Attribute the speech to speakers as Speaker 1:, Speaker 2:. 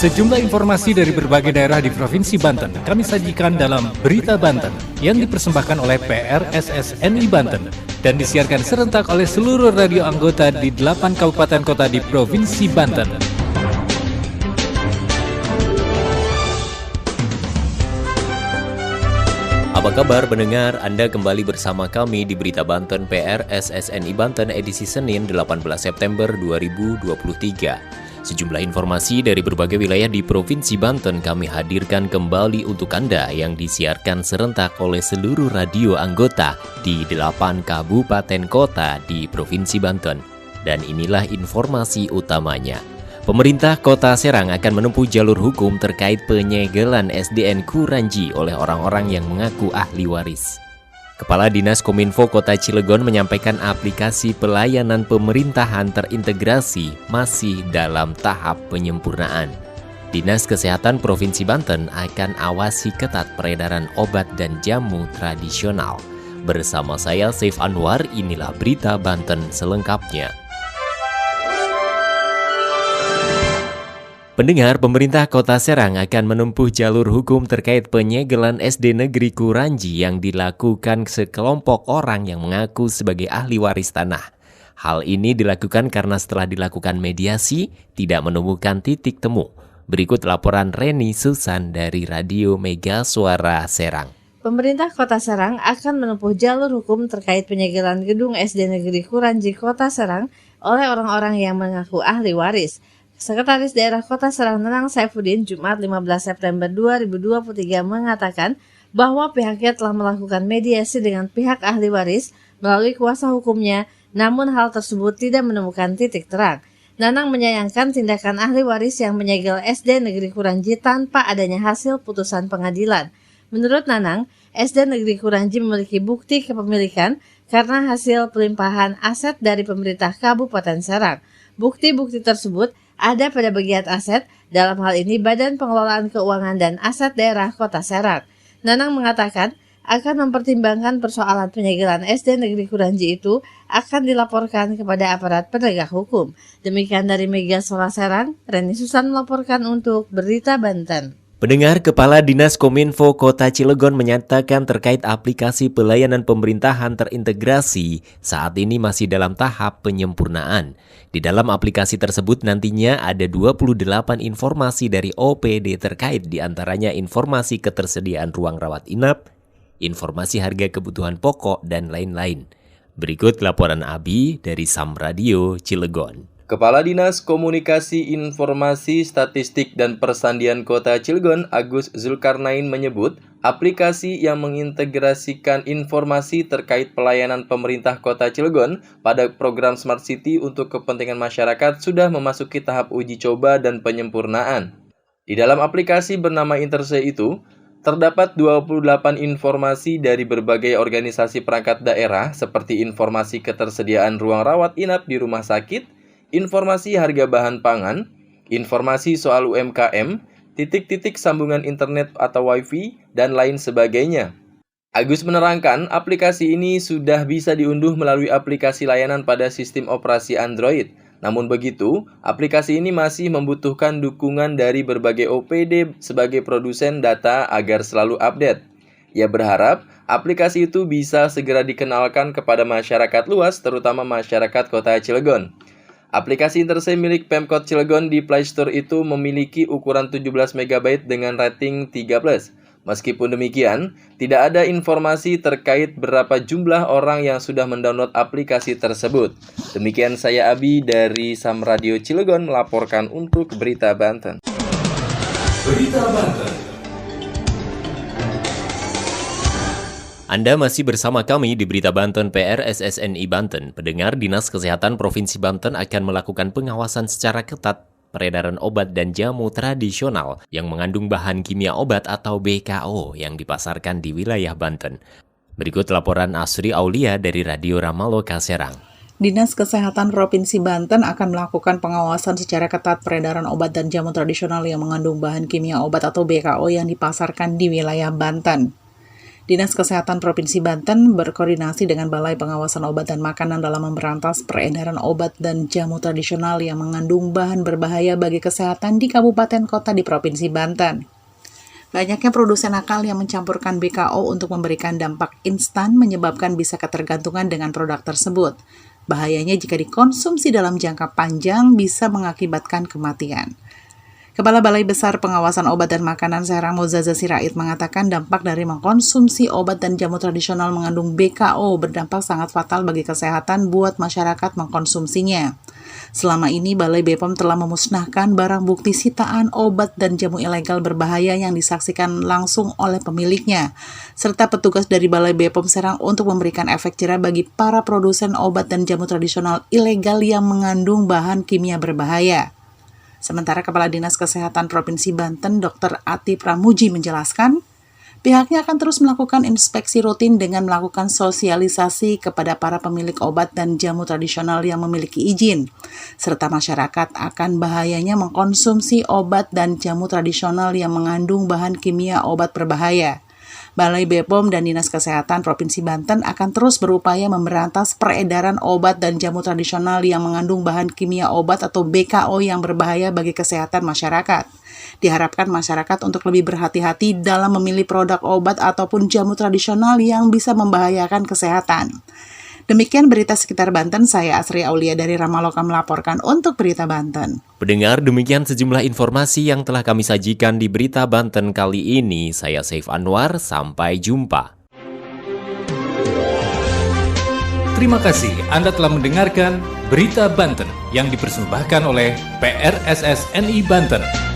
Speaker 1: Sejumlah informasi dari berbagai daerah di Provinsi Banten kami sajikan dalam Berita Banten yang dipersembahkan oleh PRSSNI Banten dan disiarkan serentak oleh seluruh radio anggota di 8 kabupaten kota di Provinsi Banten.
Speaker 2: Apa kabar pendengar? Anda kembali bersama kami di Berita Banten PRSSNI Banten edisi Senin 18 September 2023. Sejumlah informasi dari berbagai wilayah di Provinsi Banten kami hadirkan kembali untuk Anda yang disiarkan serentak oleh seluruh radio anggota di 8 kabupaten kota di Provinsi Banten. Dan inilah informasi utamanya. Pemerintah Kota Serang akan menempuh jalur hukum terkait penyegelan SDN Kuranji oleh orang-orang yang mengaku ahli waris. Kepala Dinas Kominfo Kota Cilegon menyampaikan aplikasi pelayanan pemerintahan terintegrasi masih dalam tahap penyempurnaan. Dinas Kesehatan Provinsi Banten akan awasi ketat peredaran obat dan jamu tradisional. Bersama saya Saif Anwar, inilah Berita Banten selengkapnya. Pendengar, pemerintah Kota Serang akan menempuh jalur hukum terkait penyegelan SD Negeri Kuranji yang dilakukan sekelompok orang yang mengaku sebagai ahli waris tanah. Hal ini dilakukan karena setelah dilakukan mediasi, tidak menemukan titik temu. Berikut laporan Reni Susan dari Radio Mega Suara Serang.
Speaker 3: Pemerintah Kota Serang akan menempuh jalur hukum terkait penyegelan gedung SD Negeri Kuranji Kota Serang oleh orang-orang yang mengaku ahli waris. Sekretaris Daerah Kota Serang Nenang Saifuddin Jumat 15 September 2023 mengatakan bahwa pihaknya telah melakukan mediasi dengan pihak ahli waris melalui kuasa hukumnya, namun hal tersebut tidak menemukan titik terang. Nanang menyayangkan tindakan ahli waris yang menyegel SD Negeri Kuranji tanpa adanya hasil putusan pengadilan. Menurut Nanang, SD Negeri Kuranji memiliki bukti kepemilikan karena hasil pelimpahan aset dari pemerintah Kabupaten Serang. Bukti-bukti tersebut ada pada bagian aset, dalam hal ini Badan Pengelolaan Keuangan dan Aset Daerah Kota Serang. Nanang mengatakan akan mempertimbangkan persoalan penyegelan SD Negeri Kuranji itu akan dilaporkan kepada aparat penegak hukum. Demikian dari Mega Suara Serang, Reni Susan melaporkan untuk Berita Banten.
Speaker 2: Pendengar, Kepala Dinas Kominfo Kota Cilegon menyatakan terkait aplikasi pelayanan pemerintahan terintegrasi saat ini masih dalam tahap penyempurnaan. Di dalam aplikasi tersebut nantinya ada 28 informasi dari OPD terkait diantaranya informasi ketersediaan ruang rawat inap, informasi harga kebutuhan pokok, dan lain-lain. Berikut laporan Abi dari Sam Radio Cilegon.
Speaker 4: Kepala Dinas Komunikasi Informasi Statistik dan Persandian Kota Cilegon Agus Zulkarnain menyebut aplikasi yang mengintegrasikan informasi terkait pelayanan pemerintah Kota Cilegon pada program Smart City untuk kepentingan masyarakat sudah memasuki tahap uji coba dan penyempurnaan. Di dalam aplikasi bernama Interse itu, terdapat 28 informasi dari berbagai organisasi perangkat daerah seperti informasi ketersediaan ruang rawat inap di rumah sakit, informasi harga bahan pangan, informasi soal UMKM, titik-titik sambungan internet atau wifi, dan lain sebagainya. Agus menerangkan aplikasi ini sudah bisa diunduh melalui aplikasi layanan pada sistem operasi Android. Namun begitu, aplikasi ini masih membutuhkan dukungan dari berbagai OPD sebagai produsen data agar selalu update. Ia berharap aplikasi itu bisa segera dikenalkan kepada masyarakat luas, terutama masyarakat Kota Cilegon. Aplikasi Interse milik Pemkot Cilegon di Play Store itu memiliki ukuran 17 MB dengan rating 3+. Meskipun demikian, tidak ada informasi terkait berapa jumlah orang yang sudah mendownload aplikasi tersebut. Demikian saya Abi dari Sam Radio Cilegon melaporkan untuk Berita Banten.
Speaker 1: Berita Banten.
Speaker 2: Anda masih bersama kami di Berita Banten PRSSNI Banten. Pendengar, Dinas Kesehatan Provinsi Banten akan melakukan pengawasan secara ketat peredaran obat dan jamu tradisional yang mengandung bahan kimia obat atau BKO yang dipasarkan di wilayah Banten. Berikut laporan Asri Aulia dari Radio Ramaloka Serang.
Speaker 5: Dinas Kesehatan Provinsi Banten akan melakukan pengawasan secara ketat peredaran obat dan jamu tradisional yang mengandung bahan kimia obat atau BKO yang dipasarkan di wilayah Banten. Dinas Kesehatan Provinsi Banten berkoordinasi dengan Balai Pengawasan Obat dan Makanan dalam memberantas peredaran obat dan jamu tradisional yang mengandung bahan berbahaya bagi kesehatan di kabupaten kota di Provinsi Banten. Banyaknya produsen nakal yang mencampurkan BKO untuk memberikan dampak instan menyebabkan bisa ketergantungan dengan produk tersebut. Bahayanya jika dikonsumsi dalam jangka panjang bisa mengakibatkan kematian. Kepala Balai Besar Pengawasan Obat dan Makanan Serang Mozaza Sirait mengatakan dampak dari mengkonsumsi obat dan jamu tradisional mengandung BKO berdampak sangat fatal bagi kesehatan buat masyarakat mengkonsumsinya. Selama ini Balai BPOM telah memusnahkan barang bukti sitaan obat dan jamu ilegal berbahaya yang disaksikan langsung oleh pemiliknya, serta petugas dari Balai BPOM Serang untuk memberikan efek jerah bagi para produsen obat dan jamu tradisional ilegal yang mengandung bahan kimia berbahaya. Sementara Kepala Dinas Kesehatan Provinsi Banten, Dr. Ati Pramuji menjelaskan, pihaknya akan terus melakukan inspeksi rutin dengan melakukan sosialisasi kepada para pemilik obat dan jamu tradisional yang memiliki izin, serta masyarakat akan bahayanya mengkonsumsi obat dan jamu tradisional yang mengandung bahan kimia obat berbahaya. Balai BPOM dan Dinas Kesehatan Provinsi Banten akan terus berupaya memberantas peredaran obat dan jamu tradisional yang mengandung bahan kimia obat atau BKO yang berbahaya bagi kesehatan masyarakat. Diharapkan masyarakat untuk lebih berhati-hati dalam memilih produk obat ataupun jamu tradisional yang bisa membahayakan kesehatan. Demikian berita sekitar Banten, saya Asri Aulia dari Ramaloka melaporkan untuk Berita Banten.
Speaker 2: Pendengar, demikian sejumlah informasi yang telah kami sajikan di Berita Banten kali ini. Saya Saif Anwar, sampai jumpa.
Speaker 1: Terima kasih Anda telah mendengarkan Berita Banten yang dipersembahkan oleh PRSSNI Banten.